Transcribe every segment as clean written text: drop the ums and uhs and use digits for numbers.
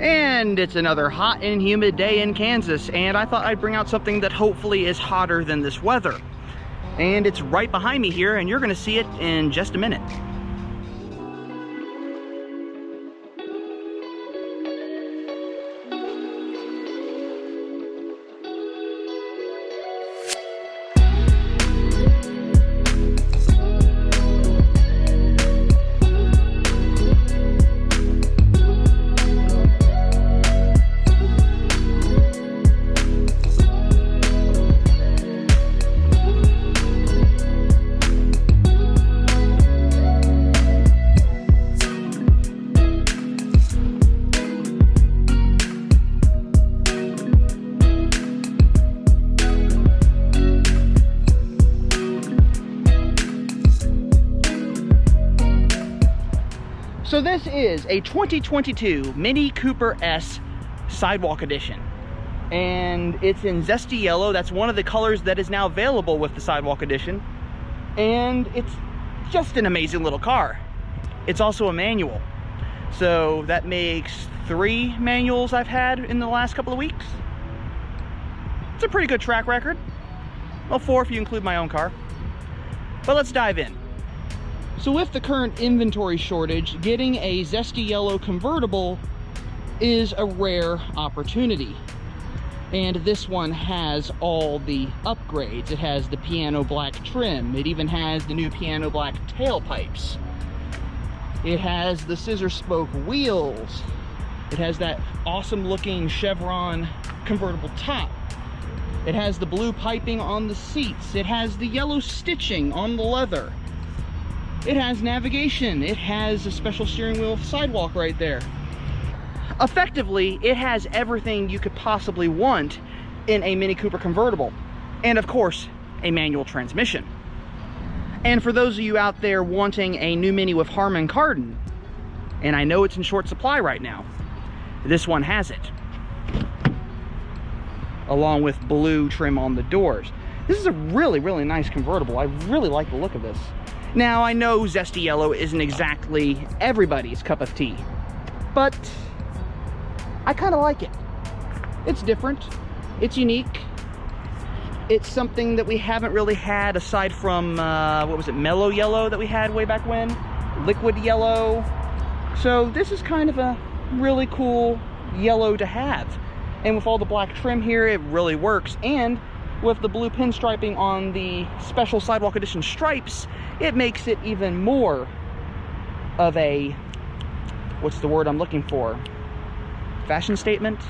And it's another hot and humid day in Kansas, and I thought I'd bring out something that hopefully is hotter than this weather. And it's right behind me here, and you're gonna see it in just a minute. So this is a 2022 Mini Cooper S Sidewalk Edition. And it's in Zesty Yellow. That's one of the colors that is now available with the Sidewalk Edition. And it's just an amazing little car. It's also a manual. So that makes 3 manuals I've had in the last couple of weeks. It's a pretty good track record. Well, 4 if you include my own car. But let's dive in. So with the current inventory shortage, getting a Zesty Yellow convertible is a rare opportunity. And this one has all the upgrades. It has the piano black trim. It even has the new piano black tailpipes. It has the scissor spoke wheels. It has that awesome looking chevron convertible top. It has the blue piping on the seats. It has the yellow stitching on the leather. It has navigation. It has a special steering wheel sidewalk right there. Effectively, it has everything you could possibly want in a Mini Cooper convertible. And of course, a manual transmission. And for those of you out there wanting a new Mini with Harman Kardon, and I know it's in short supply right now, this one has it. Along with blue trim on the doors. This is a really, really nice convertible. I really like the look of this. Now, I know Zesty Yellow isn't exactly everybody's cup of tea, but I kind of like it. It's different, it's unique, it's something that we haven't really had aside from, what was it, Mellow Yellow that we had way back when? Liquid Yellow. So this is kind of a really cool yellow to have. And with all the black trim here, it really works. And with the blue pinstriping on the special Sidewalk Edition stripes, it makes it even more of a, what's the word I'm looking for? Fashion statement?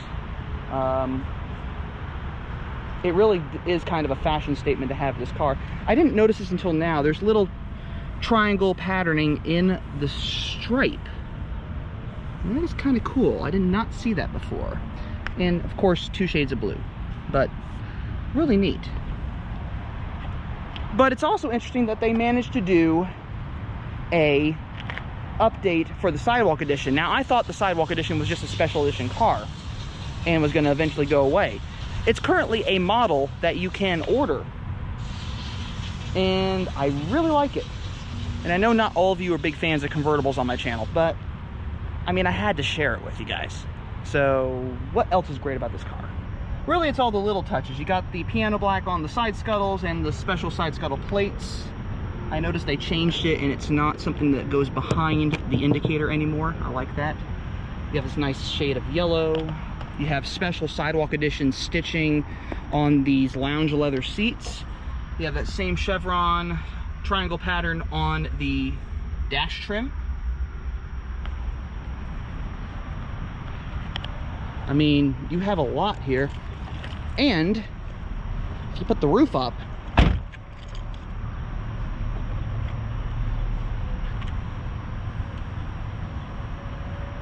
It really is kind of a fashion statement to have this car. I didn't notice this until now. There's little triangle patterning in the stripe. And that is kind of cool. I did not see that before. And of course, 2 shades of blue, but really neat. But it's also interesting that they managed to do a update for the Sidewalk Edition. Now, I thought the Sidewalk Edition was just a special edition car and was going to eventually go away. It's currently a model that you can order, and I really like it. And I know not all of you are big fans of convertibles on my channel, but I mean, I had to share it with you guys. So what else is great about this car? Really, it's all the little touches. You got the piano black on the side scuttles and the special side scuttle plates. I noticed they changed it, and it's not something that goes behind the indicator anymore. I like that. You have this nice shade of yellow. You have special Sidewalk Edition stitching on these lounge leather seats. You have that same chevron triangle pattern on the dash trim. I mean, you have a lot here. And if you put the roof up,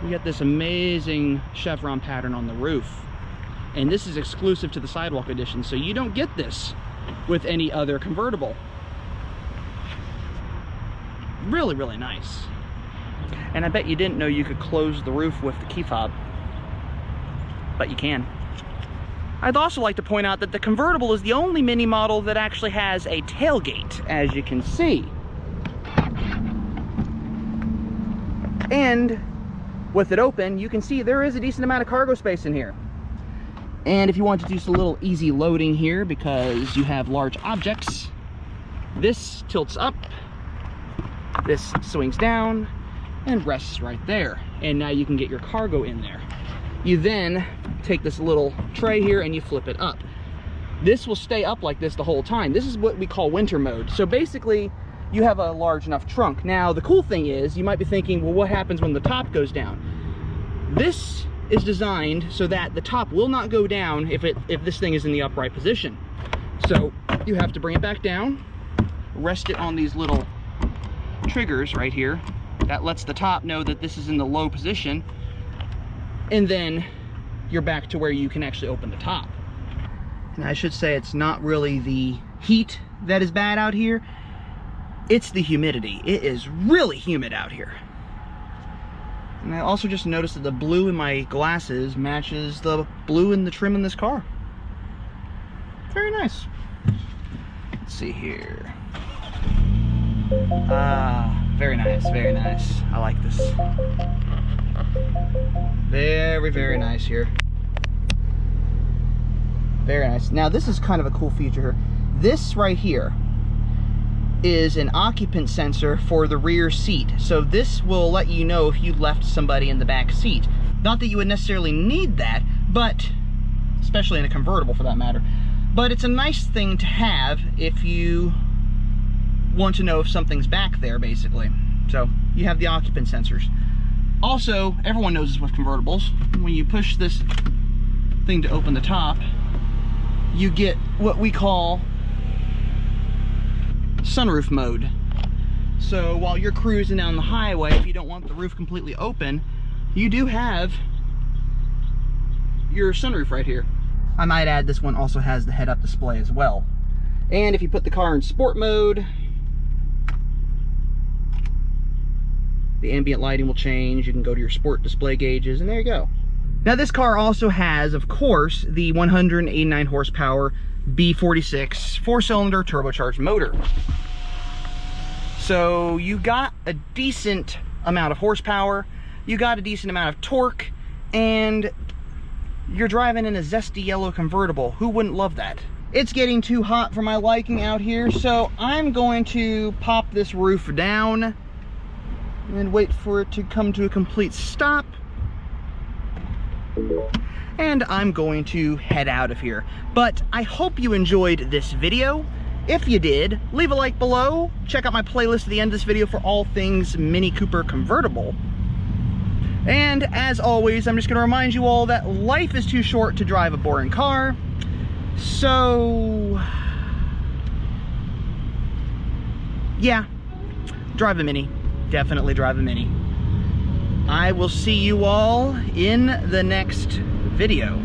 you got this amazing chevron pattern on the roof. And this is exclusive to the Sidewalk Edition, so you don't get this with any other convertible. Really, really nice. And I bet you didn't know you could close the roof with the key fob, but you can. I'd also like to point out that the convertible is the only Mini model that actually has a tailgate, as you can see. And with it open, you can see there is a decent amount of cargo space in here. And if you want to do just a little easy loading here because you have large objects, this tilts up, this swings down, and rests right there. And now you can get your cargo in there. You then take this little tray here and you flip it up. This will stay up like this the whole time. This is what we call winter mode. So basically, you have a large enough trunk. Now, the cool thing is, you might be thinking, well, what happens when the top goes down? This is designed so that the top will not go down if this thing is in the upright position. So you have to bring it back down, rest it on these little triggers right here. That lets the top know that this is in the low position, and then you're back to where you can actually open the top. And I should say it's not really the heat that is bad out here, it's the humidity. It is really humid out here. And I also just noticed that the blue in my glasses matches the blue in the trim in this car. Very nice. Let's see here. Very nice, very nice. I like this. Very, very nice here. Very nice. Now this is kind of a cool feature here. This right here is an occupant sensor for the rear seat. So this will let you know if you left somebody in the back seat. Not that you would necessarily need that, but especially in a convertible for that matter. But it's a nice thing to have if you want to know if something's back there, basically. So you have the occupant sensors. Also, everyone knows this with convertibles. When you push this thing to open the top, you get what we call sunroof mode. So while you're cruising down the highway, if you don't want the roof completely open, you do have your sunroof right here. I might add, this one also has the head-up display as well. And if you put the car in sport mode, the ambient lighting will change. You can go to your sport display gauges, and there you go. Now this car also has, of course, the 189 horsepower B46 four-cylinder turbocharged motor. So you got a decent amount of horsepower, you got a decent amount of torque, and you're driving in a Zesty Yellow convertible. Who wouldn't love that? It's getting too hot for my liking out here, so I'm going to pop this roof down and wait for it to come to a complete stop. And I'm going to head out of here. But I hope you enjoyed this video. If you did, leave a like below. Check out my playlist at the end of this video for all things Mini Cooper convertible. And as always, I'm just going to remind you all that life is too short to drive a boring car. So yeah, drive a Mini. Definitely drive a Mini. I will see you all in the next video.